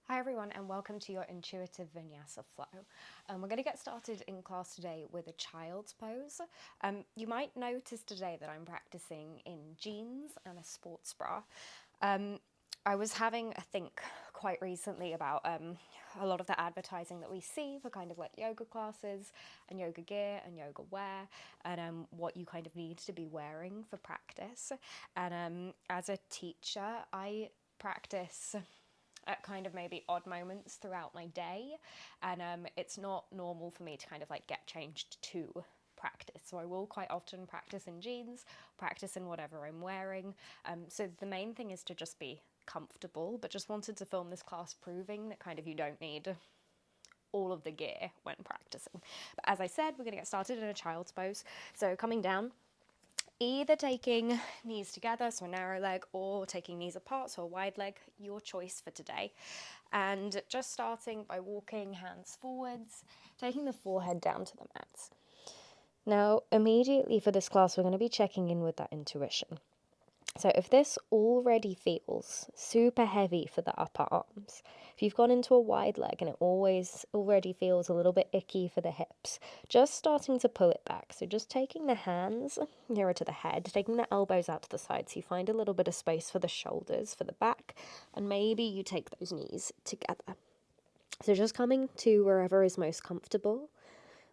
Hi everyone and welcome to your intuitive vinyasa flow. We're going to get started in class today with a child's pose. You might notice today that I'm practicing in jeans and a sports bra. I was having a think quite recently about a lot of the advertising that we see for kind of like yoga classes and yoga gear and yoga wear and what you kind of need to be wearing for practice. And as a teacher, I practice at kind of maybe odd moments throughout my day, and it's not normal for me to kind of like get changed to practice, so I will quite often practice in jeans, practice in whatever I'm wearing. So the main thing is to just be comfortable, but just wanted to film this class proving that kind of you don't need all of the gear when practicing. But as I said, we're going to get started in a child's pose. So coming down, either taking knees together, so a narrow leg, or taking knees apart, so a wide leg, your choice for today. And just starting by walking hands forwards, taking the forehead down to the mats. Now, immediately for this class, we're going to be checking in with that intuition. So if this already feels super heavy for the upper arms, if you've gone into a wide leg and it already feels a little bit icky for the hips, just starting to pull it back. So just taking the hands nearer to the head, taking the elbows out to the side so you find a little bit of space for the shoulders, for the back, and maybe you take those knees together. So just coming to wherever is most comfortable.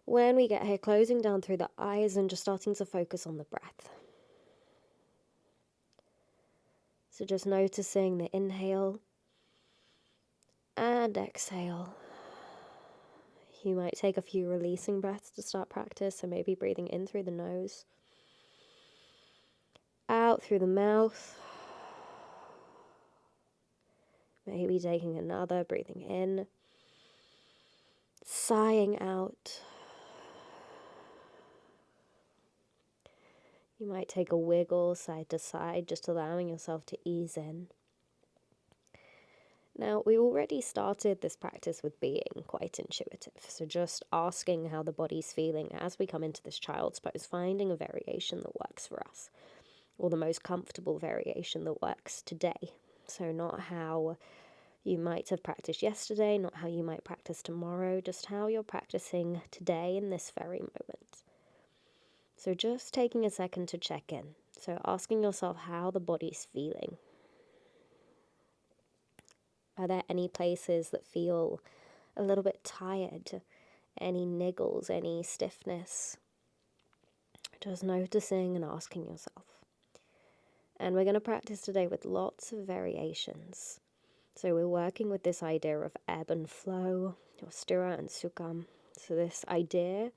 When we get here, closing down through the eyes and just starting to focus on the breath. So just noticing the inhale and exhale. You might take a few releasing breaths to start practice, so maybe breathing in through the nose, out through the mouth, maybe taking another, breathing in, sighing out. You might take a wiggle side to side, just allowing yourself to ease in. Now, we already started this practice with being quite intuitive, so just asking how the body's feeling as we come into this child's pose, finding a variation that works for us, or the most comfortable variation that works today. So not how you might have practiced yesterday, not how you might practice tomorrow, just how you're practicing today in this very moment. So just taking a second to check in. So asking yourself how the body's feeling. Are there any places that feel a little bit tired? Any niggles, any stiffness? Just noticing and asking yourself. And we're going to practice today with lots of variations. So we're working with this idea of ebb and flow, or sthira and sukham. So this idea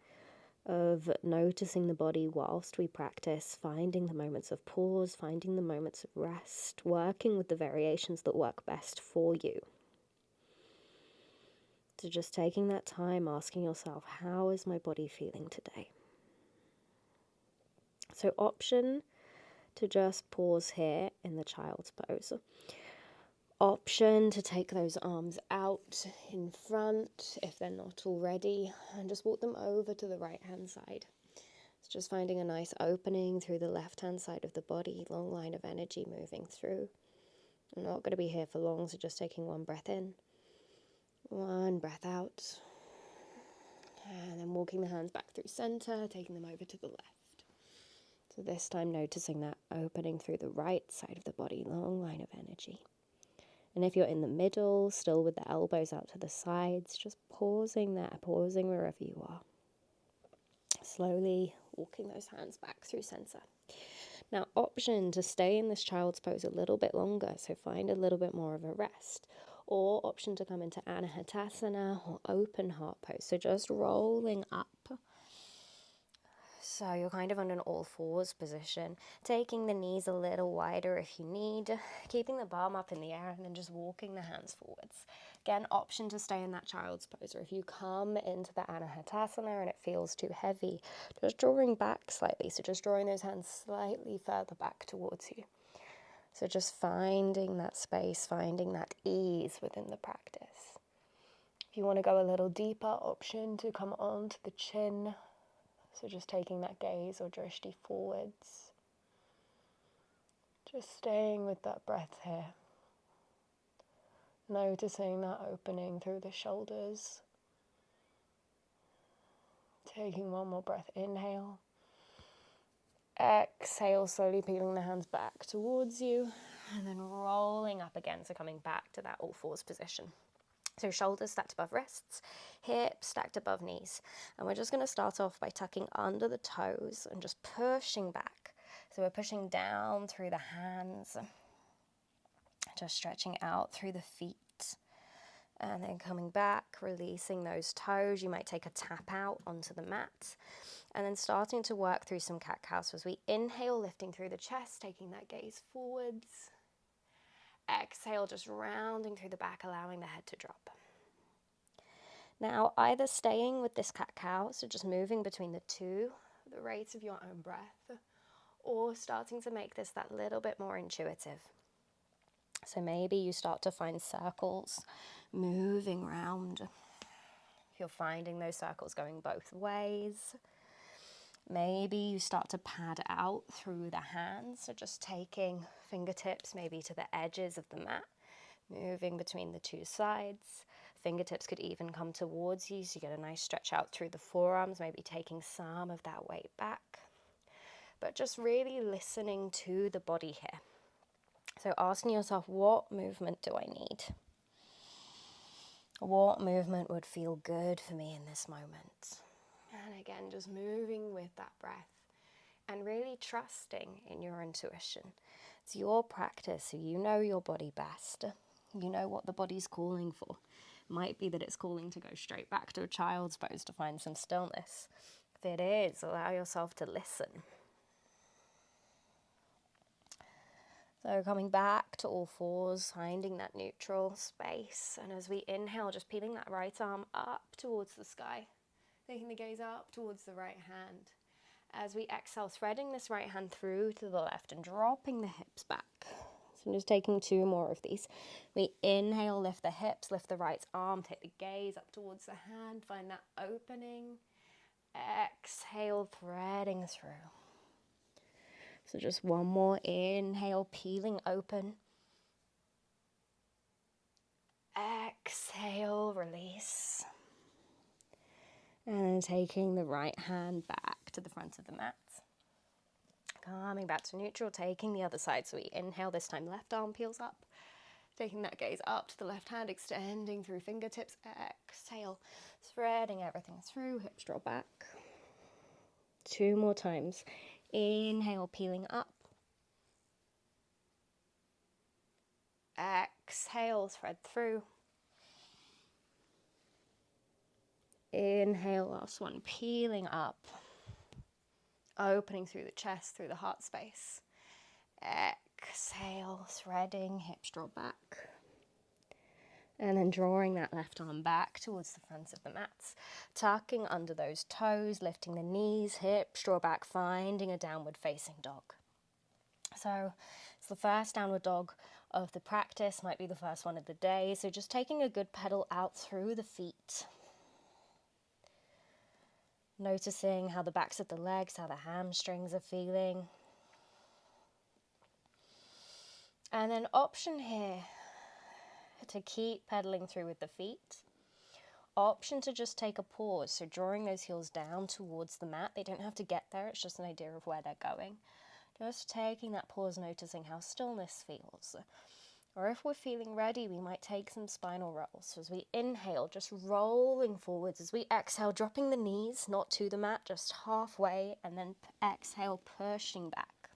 of noticing the body whilst we practice, finding the moments of pause, finding the moments of rest, working with the variations that work best for you. So just taking that time, asking yourself, how is my body feeling today? So option to just pause here in the child's pose. Option to take those arms out in front if they're not already, and just walk them over to the right hand side. So just finding a nice opening through the left hand side of the body, long line of energy moving through. I'm not going to be here for long, so just taking one breath in, one breath out, and then walking the hands back through center, taking them over to the left. So this time noticing that opening through the right side of the body, long line of energy. And if you're in the middle, still with the elbows out to the sides, just pausing there, pausing wherever you are. Slowly walking those hands back through center. Now, option to stay in this child's pose a little bit longer, so find a little bit more of a rest. Or option to come into anahatasana or open heart pose, so just rolling up. So you're kind of on an all fours position, taking the knees a little wider if you need, keeping the palm up in the air and then just walking the hands forwards. Again, option to stay in that child's pose, or if you come into the anahatasana and it feels too heavy, just drawing back slightly, so just drawing those hands slightly further back towards you. So just finding that space, finding that ease within the practice. If you want to go a little deeper, option to come onto the chin. So just taking that gaze or drishti forwards. Just staying with that breath here. Noticing that opening through the shoulders. Taking one more breath, inhale. Exhale, slowly peeling the hands back towards you and then rolling up again, so coming back to that all fours position. So shoulders stacked above wrists, hips stacked above knees. And we're just going to start off by tucking under the toes and just pushing back. So we're pushing down through the hands, just stretching out through the feet. And then coming back, releasing those toes. You might take a tap out onto the mat. And then starting to work through some cat-cow. So as we inhale, lifting through the chest, taking that gaze forwards. Exhale, just rounding through the back, allowing the head to drop. Now, either staying with this cat-cow, so just moving between the two, the rates of your own breath, or starting to make this that little bit more intuitive. So maybe you start to find circles moving round. If you're finding those circles going both ways, maybe you start to pad out through the hands, so just taking fingertips maybe to the edges of the mat, moving between the two sides. Fingertips could even come towards you, so you get a nice stretch out through the forearms, maybe taking some of that weight back. But just really listening to the body here. So asking yourself, what movement do I need? What movement would feel good for me in this moment? And again, just moving with that breath and really trusting in your intuition. It's your practice, so you know your body best. You know what the body's calling for. It might be that it's calling to go straight back to a child's pose to find some stillness. If it is, allow yourself to listen. So coming back to all fours, finding that neutral space. And as we inhale, just peeling that right arm up towards the sky. Taking the gaze up towards the right hand. As we exhale, threading this right hand through to the left and dropping the hips back. So I'm just taking two more of these. We inhale, lift the hips, lift the right arm, take the gaze up towards the hand, find that opening. Exhale, threading through. So just one more inhale, peeling open. Exhale, release. And then taking the right hand back to the front of the mat. Coming back to neutral, taking the other side. So we inhale, this time left arm peels up. Taking that gaze up to the left hand, extending through fingertips. Exhale, threading everything through, hips draw back. Two more times. Inhale, peeling up. Exhale, thread through. Inhale, last one, peeling up. Opening through the chest, through the heart space. Exhale, threading, hips draw back. And then drawing that left arm back towards the front of the mats. Tucking under those toes, lifting the knees, hips draw back, finding a downward facing dog. So it's the first downward dog of the practice, might be the first one of the day. So just taking a good pedal out through the feet. Noticing how the backs of the legs, how the hamstrings are feeling. And then option here to keep pedaling through with the feet. Option to just take a pause, so drawing those heels down towards the mat. They don't have to get there, it's just an idea of where they're going. Just taking that pause, noticing how stillness feels. Or if we're feeling ready, we might take some spinal rolls. So as we inhale, just rolling forwards. As we exhale, dropping the knees, not to the mat, just halfway, and then exhale, pushing back.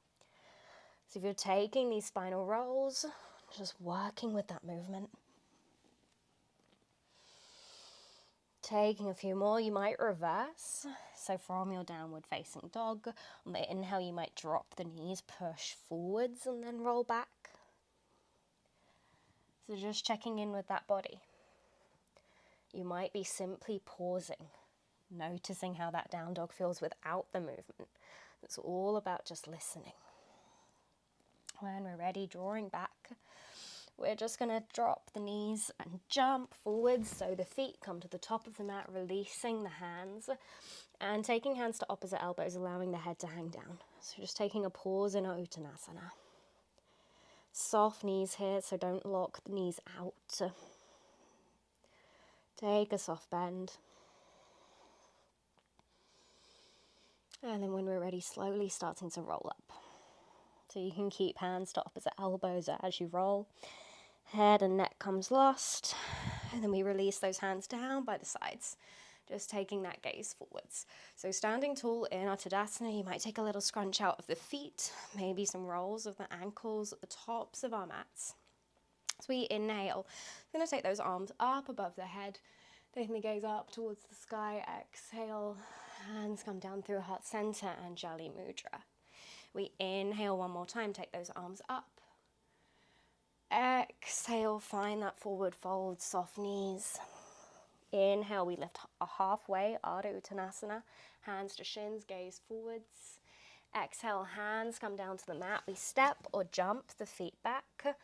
So if you're taking these spinal rolls, just working with that movement. Taking a few more, you might reverse. So from your downward facing dog, on the inhale, you might drop the knees, push forwards, and then roll back. So just checking in with that body. You might be simply pausing, noticing how that down dog feels without the movement. It's all about just listening. When we're ready, drawing back, we're just going to drop the knees and jump forwards. So the feet come to the top of the mat, releasing the hands and taking hands to opposite elbows, allowing the head to hang down. So just taking a pause in Uttanasana. Soft knees here, so don't lock the knees out. Take a soft bend. And then when we're ready, slowly starting to roll up. So you can keep hands to opposite elbows as you roll. Head and neck comes last. And then we release those hands down by the sides. Just taking that gaze forwards. So standing tall in our Tadasana, you might take a little scrunch out of the feet, maybe some rolls of the ankles at the tops of our mats. As we inhale, we're going to take those arms up above the head, taking the gaze up towards the sky. Exhale, hands come down through heart center and Jali Mudra. We inhale one more time, take those arms up. Exhale, find that forward fold, soft knees. Inhale, we lift halfway, Ardha Uttanasana, hands to shins, gaze forwards. Exhale, hands come down to the mat. We step or jump the feet back,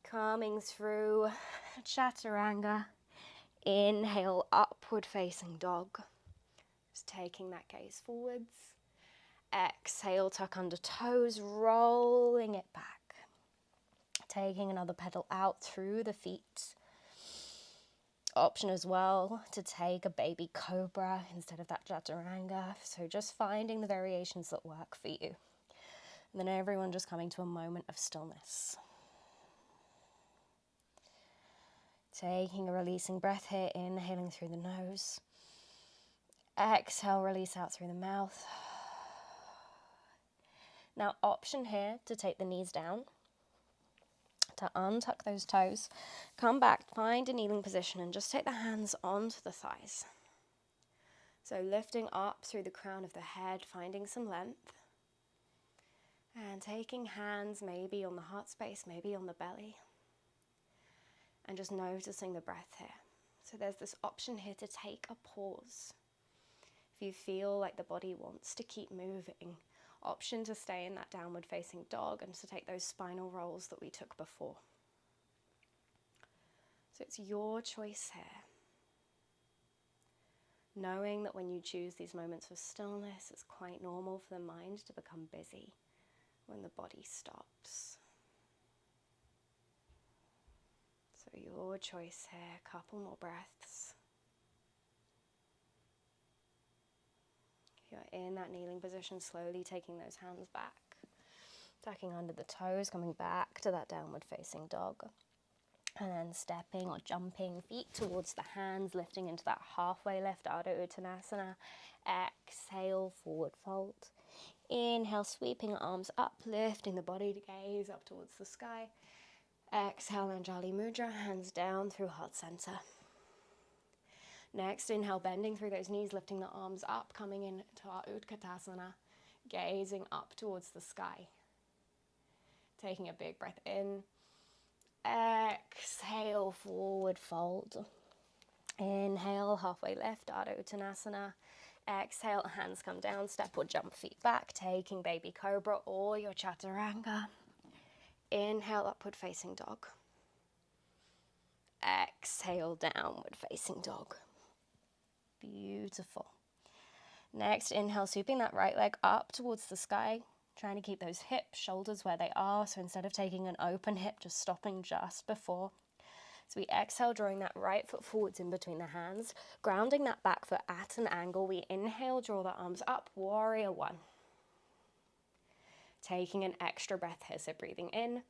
coming through Chaturanga. Inhale, upward facing dog. Just taking that gaze forwards. Exhale, tuck under toes, rolling it back. Taking another pedal out through the feet. Option as well to take a baby cobra instead of that chaturanga. So just finding the variations that work for you. And then everyone just coming to a moment of stillness. Taking a releasing breath here, inhaling through the nose. Exhale, release out through the mouth. Now option here to take the knees down, to untuck those toes, come back, find a kneeling position and just take the hands onto the thighs. So lifting up through the crown of the head, finding some length. And taking hands maybe on the heart space, maybe on the belly. And just noticing the breath here. So there's this option here to take a pause. If you feel like the body wants to keep moving, option to stay in that downward facing dog and to take those spinal rolls that we took before. So it's your choice here. Knowing that when you choose these moments of stillness, it's quite normal for the mind to become busy when the body stops. So your choice here, couple more breaths. If you're in that kneeling position, slowly taking those hands back, tucking under the toes, coming back to that downward facing dog. And then stepping or jumping feet towards the hands, lifting into that halfway lift, Ardha Uttanasana. Exhale, forward fold. Inhale, sweeping arms up, lifting the body to gaze up towards the sky. Exhale, Anjali Mudra, hands down through heart center. Next, inhale, bending through those knees, lifting the arms up, coming into our Utkatasana, gazing up towards the sky. Taking a big breath in. Exhale, forward fold. Inhale, halfway lift, Ardha Uttanasana. Exhale, hands come down, step or jump feet back, taking baby cobra or your chaturanga. Inhale, upward facing dog. Exhale, downward facing dog. Beautiful. Next, inhale, sweeping that right leg up towards the sky, trying to keep those hips, shoulders where they are. So instead of taking an open hip, just stopping just before. So we exhale, drawing that right foot forwards in between the hands, grounding that back foot at an angle. We inhale, draw the arms up, warrior one. Taking an extra breath here, so breathing in.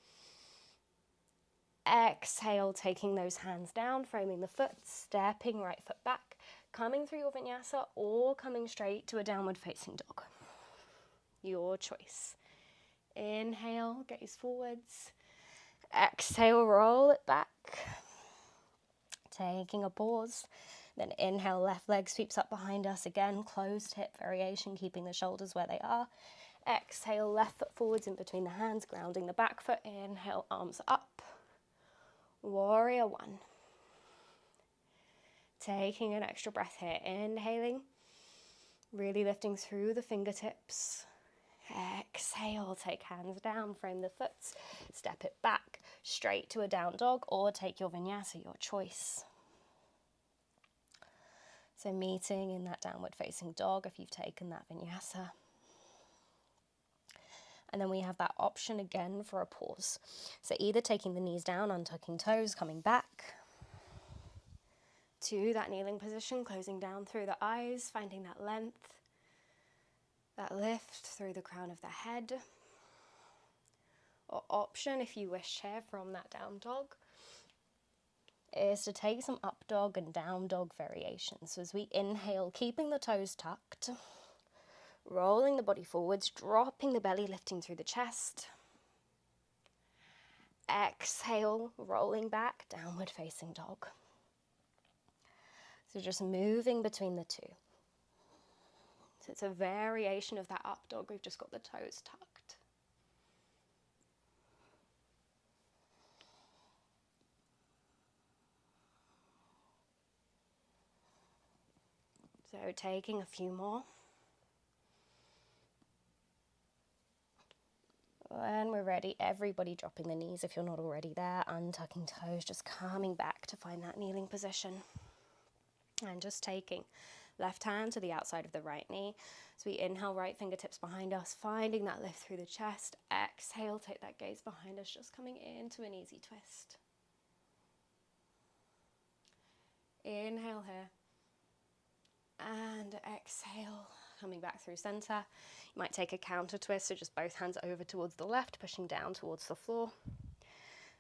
Exhale, taking those hands down, framing the foot, stepping right foot back, coming through your vinyasa or coming straight to a downward facing dog. Your choice. Inhale, gaze forwards. Exhale, roll it back. Taking a pause. Then inhale, left leg sweeps up behind us again, closed hip variation, keeping the shoulders where they are. Exhale, left foot forwards in between the hands, grounding the back foot. Inhale, arms up. Warrior one. Taking an extra breath here. Inhaling, really lifting through the fingertips. Exhale, take hands down, frame the foot, step it back, straight to a down dog or take your vinyasa, your choice. So meeting in that downward facing dog if you've taken that vinyasa. And then we have that option again for a pause. So either taking the knees down, untucking toes, coming back to that kneeling position, closing down through the eyes, finding that length, that lift through the crown of the head. Or option, if you wish here, from that down dog, is to take some up dog and down dog variations. So as we inhale, keeping the toes tucked, rolling the body forwards, dropping the belly, lifting through the chest. Exhale, rolling back, downward facing dog. So just moving between the two. So it's a variation of that up dog. We've just got the toes tucked. So taking a few more. When we're ready, everybody dropping the knees if you're not already there, untucking toes, just coming back to find that kneeling position. And just taking left hand to the outside of the right knee. So we inhale, right fingertips behind us, finding that lift through the chest. Exhale, take that gaze behind us, just coming into an easy twist. Inhale here. And exhale, coming back through center. You might take a counter twist, so just both hands over towards the left, pushing down towards the floor.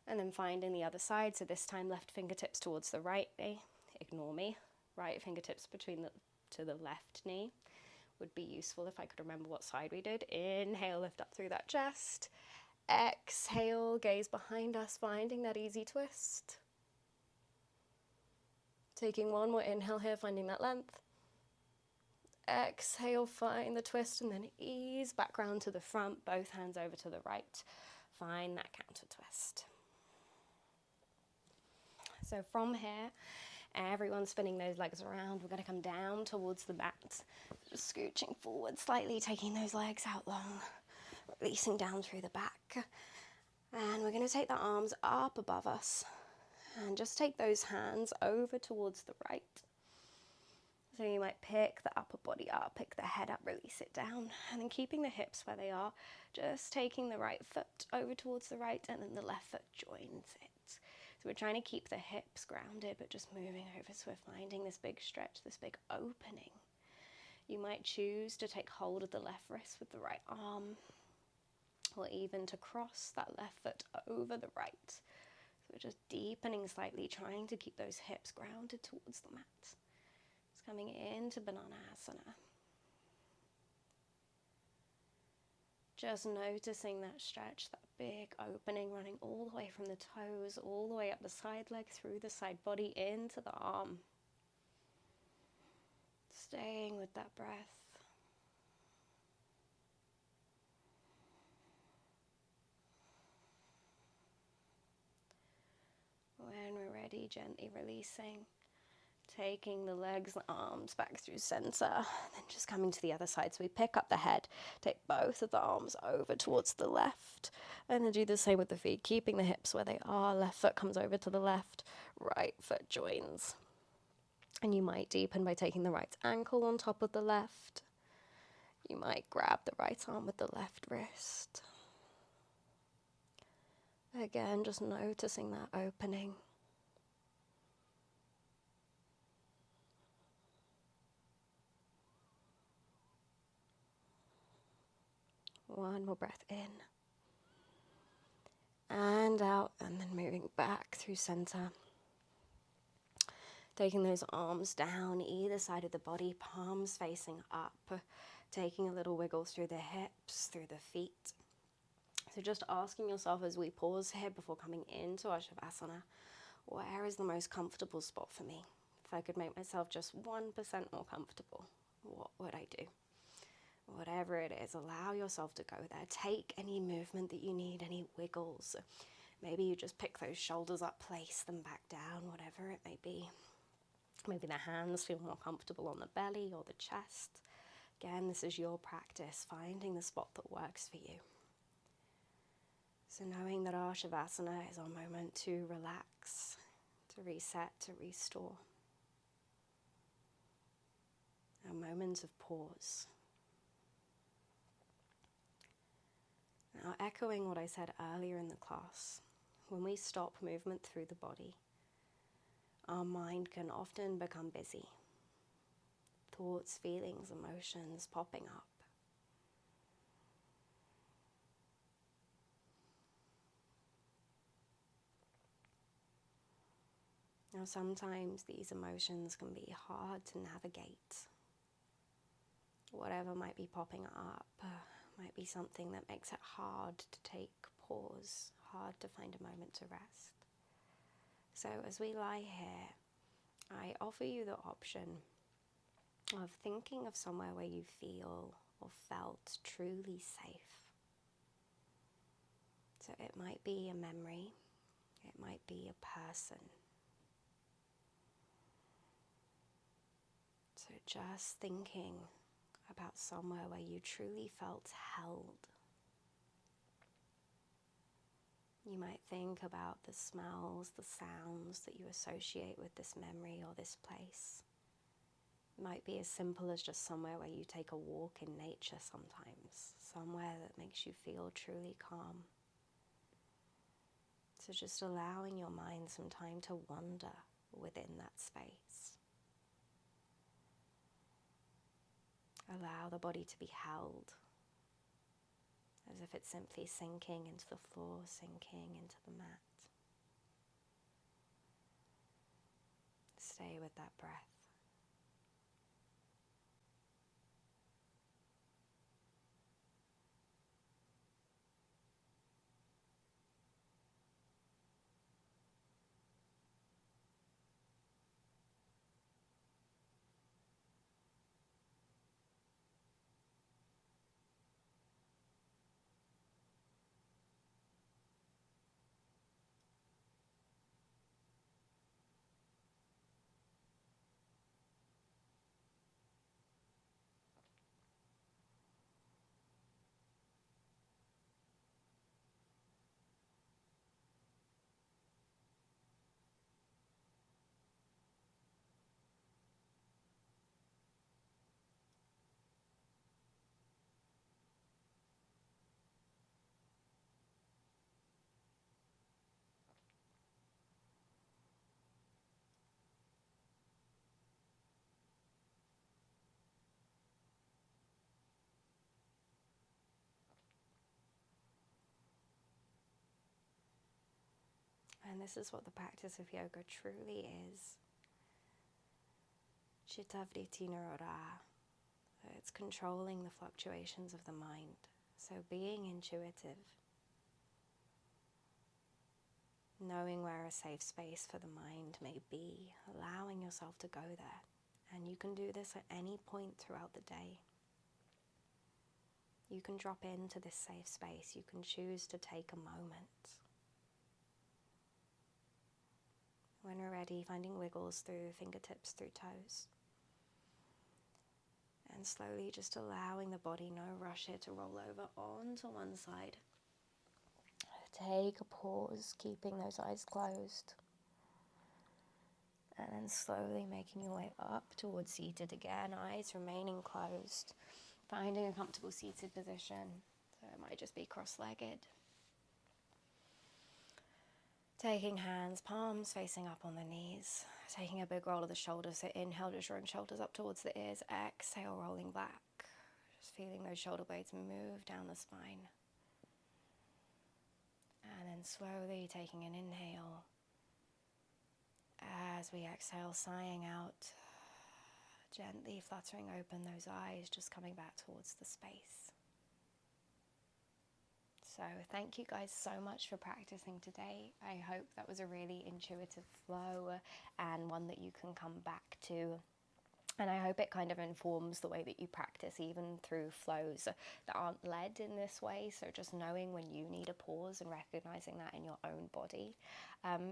And then finding the other side, so this time left fingertips towards the right knee. Ignore me. Right fingertips to the left knee. Would be useful if I could remember what side we did. Inhale, lift up through that chest. Exhale, gaze behind us, finding that easy twist. Taking one more inhale here, finding that length. Exhale, find the twist, and then ease back round to the front, both hands over to the right. Find that counter twist. So from here, everyone's spinning those legs around. We're going to come down towards the mat, just scooching forward slightly, taking those legs out long, releasing down through the back. And we're going to take the arms up above us and just take those hands over towards the right. So you might pick the upper body up, pick the head up, release it down, and then keeping the hips where they are, just taking the right foot over towards the right, and then the left foot joins it. So we're trying to keep the hips grounded, but just moving over, so we're finding this big stretch, this big opening. You might choose to take hold of the left wrist with the right arm, or even to cross that left foot over the right. So we're just deepening slightly, trying to keep those hips grounded towards the mat. Coming into Vinayasana. Just noticing that stretch, that big opening running all the way from the toes, all the way up the side leg, through the side body, into the arm. Staying with that breath. When we're ready, gently releasing. Taking the legs and arms back through center, then just coming to the other side. So we pick up the head, take both of the arms over towards the left, and then do the same with the feet, keeping the hips where they are. Left foot comes over to the left, right foot joins. And you might deepen by taking the right ankle on top of the left. You might grab the right arm with the left wrist. Again, just noticing that opening. One more breath in and out, and then moving back through center. Taking those arms down either side of the body, palms facing up. Taking a little wiggle through the hips, through the feet. So just asking yourself as we pause here before coming into our Shavasana, where is the most comfortable spot for me? If I could make myself just 1% more comfortable, what would I do? Whatever it is, allow yourself to go there. Take any movement that you need, any wiggles. Maybe you just pick those shoulders up, place them back down, whatever it may be. Maybe the hands feel more comfortable on the belly or the chest. Again, this is your practice, finding the spot that works for you. So knowing that our Shavasana is our moment to relax, to reset, to restore. A moment of pause. Now, echoing what I said earlier in the class, when we stop movement through the body, our mind can often become busy. Thoughts, feelings, emotions popping up. Now, sometimes these emotions can be hard to navigate. Whatever might be popping up might be something that makes it hard to take pause, hard to find a moment to rest. So as we lie here, I offer you the option of thinking of somewhere where you feel or felt truly safe. So it might be a memory, it might be a person. So just thinking about somewhere where you truly felt held. You might think about the smells, the sounds that you associate with this memory or this place. It might be as simple as just somewhere where you take a walk in nature sometimes, somewhere that makes you feel truly calm. So just allowing your mind some time to wander within that space. Allow the body to be held, as if it's simply sinking into the floor, sinking into the mat. Stay with that breath. And this is what the practice of yoga truly is. Chittavritti Nirodha. It's controlling the fluctuations of the mind. So being intuitive, knowing where a safe space for the mind may be, allowing yourself to go there. And you can do this at any point throughout the day. You can drop into this safe space. You can choose to take a moment. When we're ready, finding wiggles through fingertips, through toes. And slowly just allowing the body, no rush here, to roll over onto one side. Take a pause, keeping those eyes closed. And then slowly making your way up towards seated again, eyes remaining closed. Finding a comfortable seated position. So it might just be cross-legged. Taking hands, palms facing up on the knees. Taking a big roll of the shoulders. So inhale, just drawing shoulders up towards the ears. Exhale, rolling back. Just feeling those shoulder blades move down the spine. And then slowly taking an inhale. As we exhale, sighing out. Gently fluttering open those eyes, just coming back towards the space. So thank you guys so much for practicing today. I hope that was a really intuitive flow and one that you can come back to. And I hope it kind of informs the way that you practice, even through flows that aren't led in this way. So just knowing when you need a pause and recognizing that in your own body.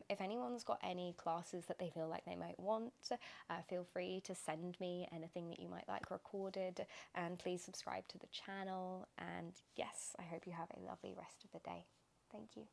If anyone's got any classes that they feel like they might want, feel free to send me anything that you might like recorded. And please subscribe to the channel. And yes, I hope you have a lovely rest of the day. Thank you.